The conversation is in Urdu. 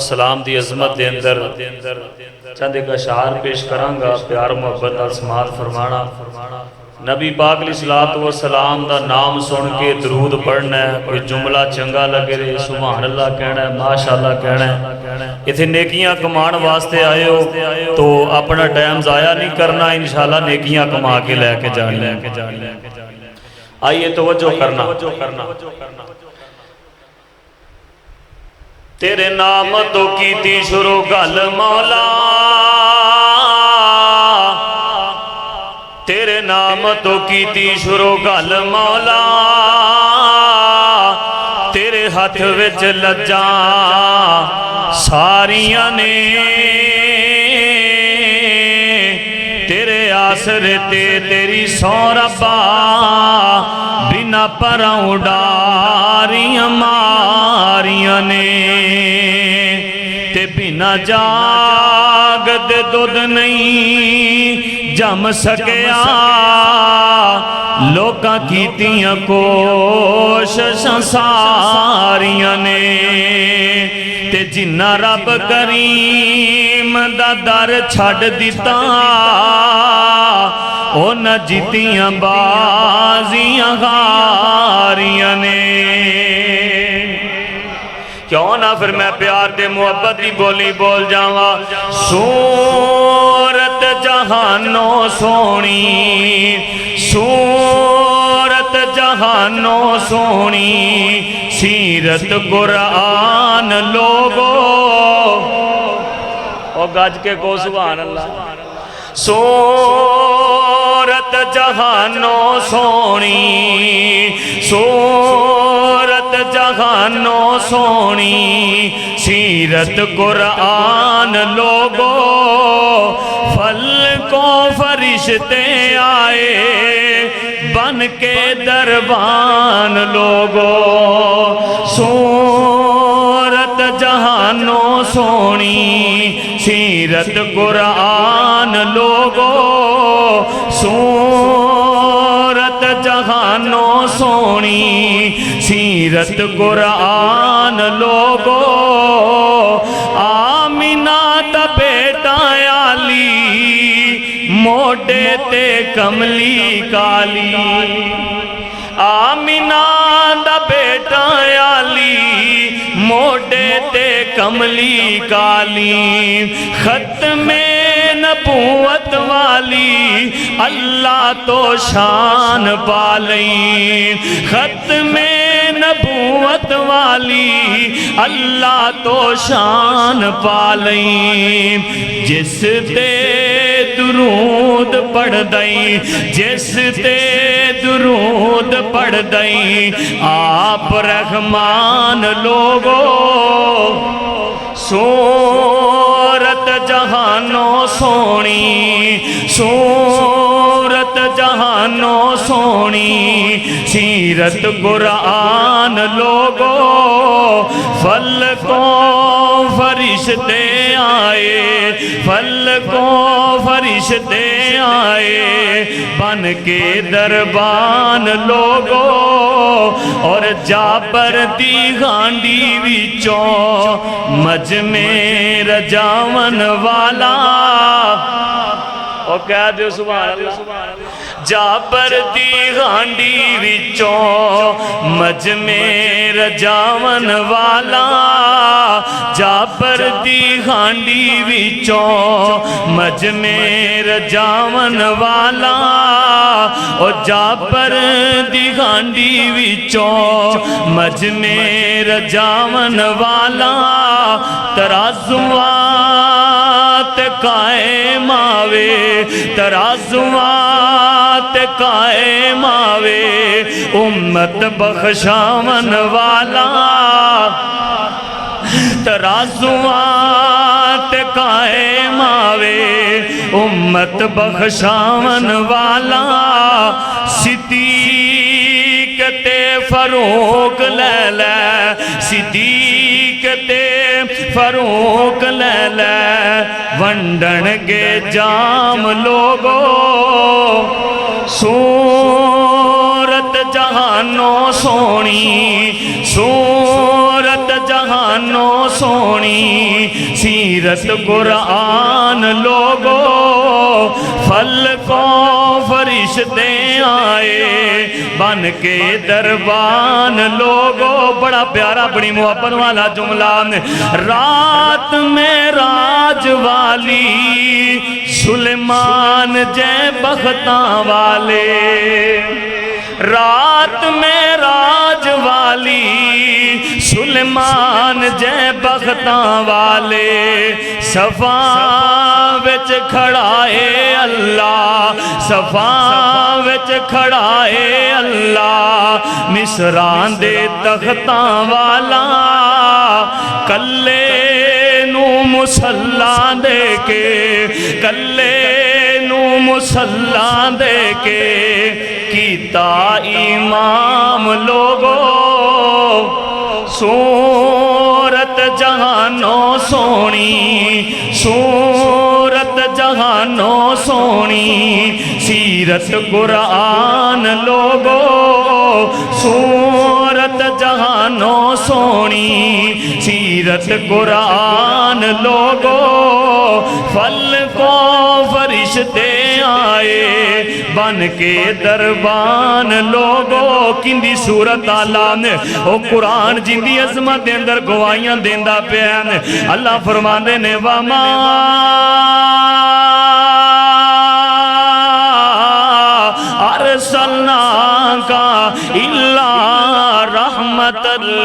سلام دی عظمت دے اندر چند ایک اشعار پیش کرانگا، پیار محبت نال سماعت فرمانا۔ نبی پاک علیہ الصلوۃ والسلام دا نام سن کے درود پڑھنا ہے، کوئی جملہ چنگا لگے رہے سبحان اللہ کہنا ہے، ماشاءاللہ کہنا ہے۔ اتنے نیکیاں کمان واسطے آئے ہو تو اپنا ٹائم ضائع نہیں کرنا، انشاءاللہ نیکیاں کما کے لے کے جانے۔ آئیے توجہ کرنا، تیرے نام تو کیتی شروع گل مولا، تیرے نام تو کیتی شروع گل مولا، تیرے ہاتھ وچ لجاں ساریاں نے، تیرے آسرے تے تیری سو ربا، بنا پراؤں ڈاریاں ماریاں نے، تے بنا جاگ دے دودھ نہیں جم سکیا، لوکاں کیتیاں کوششاں ساریاں نے، تے جنہ رب کریم دا در چھڑ دیتا، او نہ جیتیاں بازیاں غاریاں نے۔ کیوں نہ پھر میں پیار دے محبت دی بولی بول جاواں، صورت جہانوں سونی، صورت جہانوں سونی، سیرت قرآن لوگو، او گج کے کو سبحان اللہ۔ صورت جہانوں سونی، صورت جہانوں سونی، سیرت قرآن لوگو، پھل کو فرشتے آئے بن کے دربان لوگو، صورت جہانوں سونی، سیرت قرآن لوگو، صورت جہانوں سونی، سیرت قرآن لوگو، آمینہ دا بیٹا علی، موڈے تے کملی کالی، آمینہ دا بیٹا علی، موڈے تے کملی کالی، ختم نبوت والی اللہ تو شان پالی، ختم نبوت والی اللہ تو شان پالی، جس تے درود پڑھ دئی، جس تے درود پڑھ دئی، آپ رحمان لوگو، صورت جہانوں سونی، صورت جہانوں سونی، سیرت قرآن لوگو، پھل کو فرشتے آئے، پھل کو فرشتے آئے بن کے دربان لوگو، اور جابر دی گھانڈی وچوں مجمع رجاون والا، اور کہہ دیو سبحان اللہ، جابر دی گھانڈی وچوں مجمع رجاون والا، جابر دی گھانڈی وچوں مجمع رجاون والا، او جابر دی گھانڈی وچوں مجمع رجاون والا، ترازوات قائم آوے، ترازوات قائم آوے، امت بخشاون والا، ترازوات قائم آوے، امت بخشاون والا، صدیق تے فاروق لے لے، صدیق تے فاروق لے لے، ونڈن گے جام لوگو، صورت جہانوں سونی، صورت جہانوں سونی، سونی سیرت قرآن لوگو پھل کو فرشتے آئے بن کے دربان لوگو بڑا پیارا بڑی محبت والا جملہ رات میں راج والی سلیمان جے بختاں والے رات میں راج والی سلیمان جے بختاں والے صفا وچ کھڑائے اللہ صفا وچ کھڑائے اللہ مصران دے تختاں والا کلے نو مسلح دے کے کلے نو مسلح دے کے کیتا امام لوگو صورت جہانوں سونی صورت جہانوں سونی سیرت قرآن لوگو صورت جہانوں سونی سیرت قرآن لوگو پھل کو فرشتے آئے بن کے دربان لوگو کندی صورت آلہ نے او قرآن جندی عظمت دے اندر گوائیاں دیندہ پیان اللہ فرماندے نے وَمَا أَرْسَلْنَاكَ إِلَّا رَحْمَةً